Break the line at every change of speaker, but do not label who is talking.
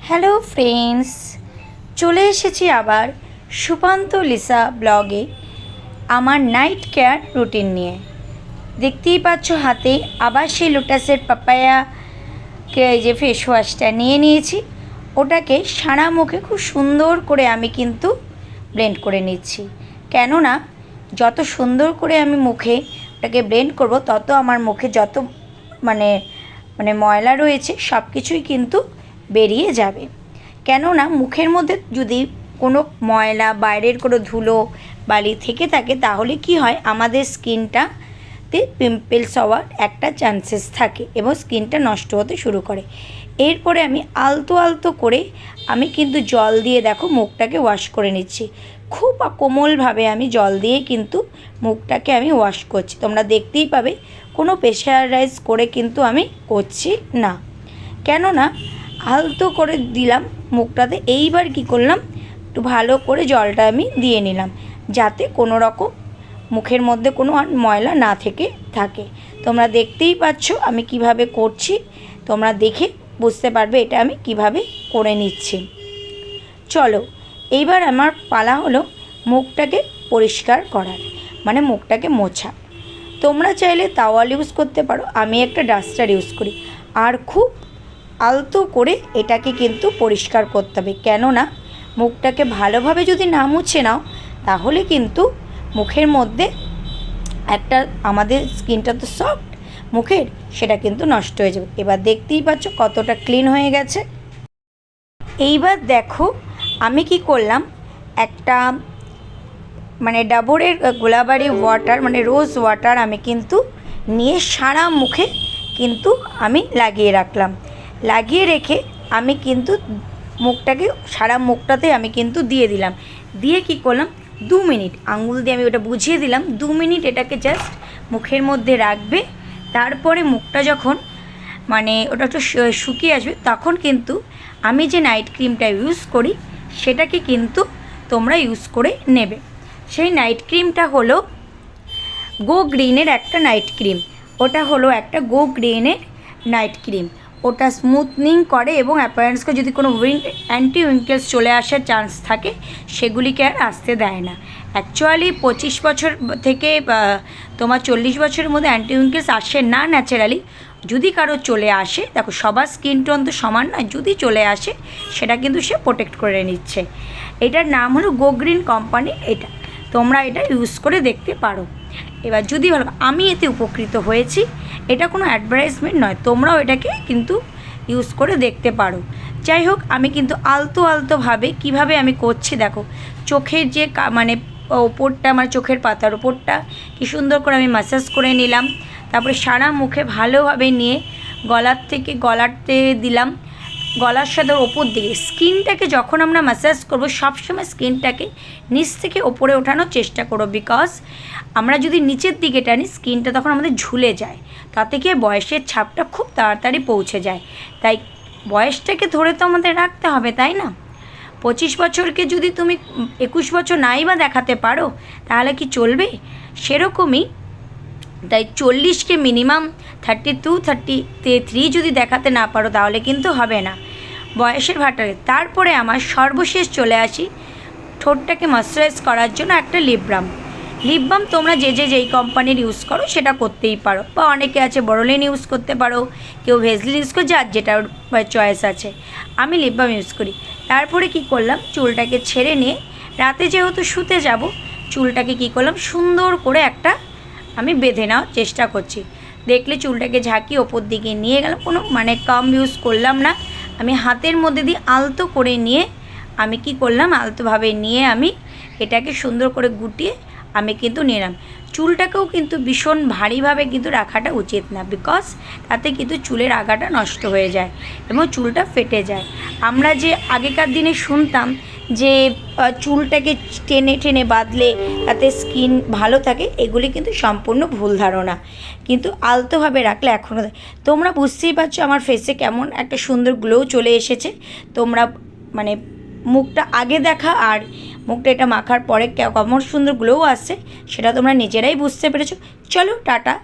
Hello friends, চলে এসেছি আবার সুপান্ত লিসা ব্লগে আমার নাইট কেয়ার রুটিন নিয়ে। দেখতেই পাচ্ছ হাতে আবার সেই লোটাসের পাপায়াকে যে ফেস ওয়াশটা নিয়ে নিয়েছি, ওটাকে সারা মুখে খুব সুন্দর করে আমি কিন্তু ব্লেন্ড করে নিচ্ছি। কেননা যত সুন্দর করে আমি মুখে ওটাকে ব্লেন্ড করব, তত আমার মুখে যত মানে ময়লা রয়েছে সব কিছুই কিন্তু বেরিয়ে যাবে। কেননা মুখের মধ্যে যদি কোনো ময়লা, বাইরের কোনো ধুলো বালি থেকে থাকে, তাহলে কি হয়, আমাদের স্কিনটাতে পিম্পলস হওয়ার একটা চান্সেস থাকে এবং স্কিনটা নষ্ট হতে শুরু করে। এরপরে আমি আলতো আলতো করে আমি কিন্তু জল দিয়ে দেখো মুখটাকে ওয়াশ করে নিচ্ছি। খুব কোমলভাবে আমি জল দিয়ে কিন্তু মুখটাকে আমি ওয়াশ করছি। তোমরা দেখতেই পাবে কোনো প্রেশারাইজ করে কিন্তু আমি করছি না, কেননা আলতো করে দিলাম মুখটাতে। এইবার কি করলাম, একটু ভালো করে জলটা আমি দিয়ে নিলাম, যাতে কোনো রকম মুখের মধ্যে কোনো ময়লা না থেকে থাকে। তোমরা দেখতেই পাচ্ছ আমি কিভাবে করছি, তোমরা দেখে বুঝতে পারবে এটা আমি কিভাবে করে নিচ্ছি। চলো এইবার আমার পালা হলো মুখটাকে পরিষ্কার করার, মানে মুখটাকে মোছা। তোমরা চাইলে তাওয়াল ইউজ করতে পারো, আমি একটা ডাস্টার ইউজ করি। আর খুব আলতো করে এটাকে কিন্তু পরিষ্কার করতে হবে, কেননা মুখটাকে ভালোভাবে যদি না মুছে নাও, তাহলে কিন্তু মুখের মধ্যে একটা, আমাদের স্কিনটা তো সফট মুখের, সেটা কিন্তু নষ্ট হয়ে যাবে। এবার দেখতেই পাচ্ছ কতটা ক্লিন হয়ে গেছে। এইবার দেখো আমি কি করলাম, একটা ডাবরের গোলাবাড়ি ওয়াটার, রোজ ওয়াটার আমি কিন্তু নিয়ে সারা মুখে কিন্তু আমি লাগিয়ে রাখলাম। লাগিয়ে রেখে আমি কিন্তু মুখটাকে সারা মুখটাতে আমি কিন্তু দিয়ে দিলাম। দিয়ে কি করলাম, 2 মিনিট আঙুল দিয়ে আমি ওটা বুঝিয়ে দিলাম, 2 মিনিট এটাকে জাস্ট মুখের মধ্যে রাখবে। তারপরে মুখটা যখন ওটা একটু শুকিয়ে আসবে, তখন কিন্তু আমি যে নাইট ক্রিমটা ইউজ করি সেটাকে কিন্তু তোমরা ইউজ করে নেবে। সেই নাইট ক্রিমটা হলো গো গ্রিনের একটা নাইট ক্রিম। ওটা হলো একটা গো গ্রিনের নাইট ক্রিম। ওটা স্মুথনিং করে এবং অ্যাপিয়ারেন্সকে যদি কোনো অ্যান্টি উইঙ্কেলস চলে আসার চান্স থাকে, সেগুলিকে আর আসতে দেয় না। অ্যাকচুয়ালি 25 বছর থেকে তোমার 40 বছরের মধ্যে অ্যান্টি উইঙ্কেলস আসে না ন্যাচারালি। যদি কারো চলে আসে, দেখো সবার স্কিন টোন তো সমান নয়, যদি চলে আসে সেটা কিন্তু সে প্রোটেক্ট করে নিচ্ছে। এটার নাম হলো গো গ্রিন কোম্পানির। এটা তোমরা এটা ইউজ করে দেখতে পারো। এবার যদি ভালো, আমি এতে উপকৃত হয়েছি, এটা কোনো অ্যাডভার্টাইজমেন্ট নয়, তোমরাও এটাকে কিন্তু ইউজ করে দেখতে পারো। যাই হোক, আমি কিন্তু আলতো আলতোভাবে কীভাবে আমি করছি দেখো, চোখের যে ওপরটা, চোখের পাতার ওপরটা কি সুন্দর করে আমি ম্যাসাজ করে নিলাম। তারপরে সারা মুখে ভালোভাবে নিয়ে গলাতে দিলাম, গলার সাথে ওপর দিকে। স্কিনটাকে যখন আমরা ম্যাসাজ করবো, সবসময় স্কিনটাকে নিচ থেকে ওপরে ওঠানোর চেষ্টা করো, বিকজ আমরা যদি নিচের দিকে টানি, স্কিনটা তখন আমাদের ঝুলে যায়, তাতে গিয়ে বয়সের ছাপটা খুব তাড়াতাড়ি পৌঁছে যায়। তাই বয়সটাকে ধরে তো আমাদের রাখতে হবে, তাই না? 25 বছরকে যদি তুমি 21 বছর নাই বা দেখাতে পারো, তাহলে কি চলবে? সেরকমই তাই 40কে মিনিমাম 32, 33 যদি দেখাতে না পারো, তাহলে কিন্তু হবে না বয়সের ভাটারে। তারপরে আমার সর্বশেষ চলে আসি ঠোঁটটাকে ময়শ্চারাইজ করার জন্য একটা লিপ বাম। তোমরা যেই কোম্পানির ইউজ করো সেটা করতেই পারো, বা অনেকে আছে বোরোলিন ইউজ করতে পারো, কেউ ভেজলিন ইউজ করে, যার যেটা চয়েস আছে। আমি লিপ বাম ইউজ করি। তারপরে কি করলাম, চুলটাকে ছেড়ে নিয়ে রাতে যেহেতু শুতে যাব, চুলটাকে কি করলাম, সুন্দর করে একটা আমি বেঁধে নেওয়ার চেষ্টা করছি। দেখলে চুলটাকে ঝাঁকিয়ে ওপর দিকে নিয়ে গেলাম, কোনো কাম ইউজ করলাম না। আমি হাতের মধ্যে দিয়ে আলতো করে নিয়ে আমি কি করলাম, আলতোভাবে নিয়ে আমি এটাকে সুন্দর করে গুটিয়ে আমি কিন্তু নিলাম। চুলটাকেও কিন্তু ভীষণ ভারীভাবে কিন্তু রাখাটা উচিত না, বিকজ তাতে কিন্তু চুলের আগাটা নষ্ট হয়ে যায় এবং চুলটা ফেটে যায়। আমরা যে আগেকার দিনে শুনতাম যে চুলটাকে টেনে টেনে বাঁধলে তাতে স্কিন ভালো থাকে, এগুলি কিন্তু সম্পূর্ণ ভুল ধারণা। কিন্তু আলতোভাবে রাখলে এখনও তোমরা বুঝতেই পারছো আমার ফেসে কেমন একটা সুন্দর গ্লো চলে এসেছে। তোমরা মুখটা আগে দেখা আর মুখটা এটা মাখার পরে কেমন সুন্দর গ্লো আসছে, সেটা তোমরা নিজেরাই বুঝতে পেরেছো। চলো টাটা।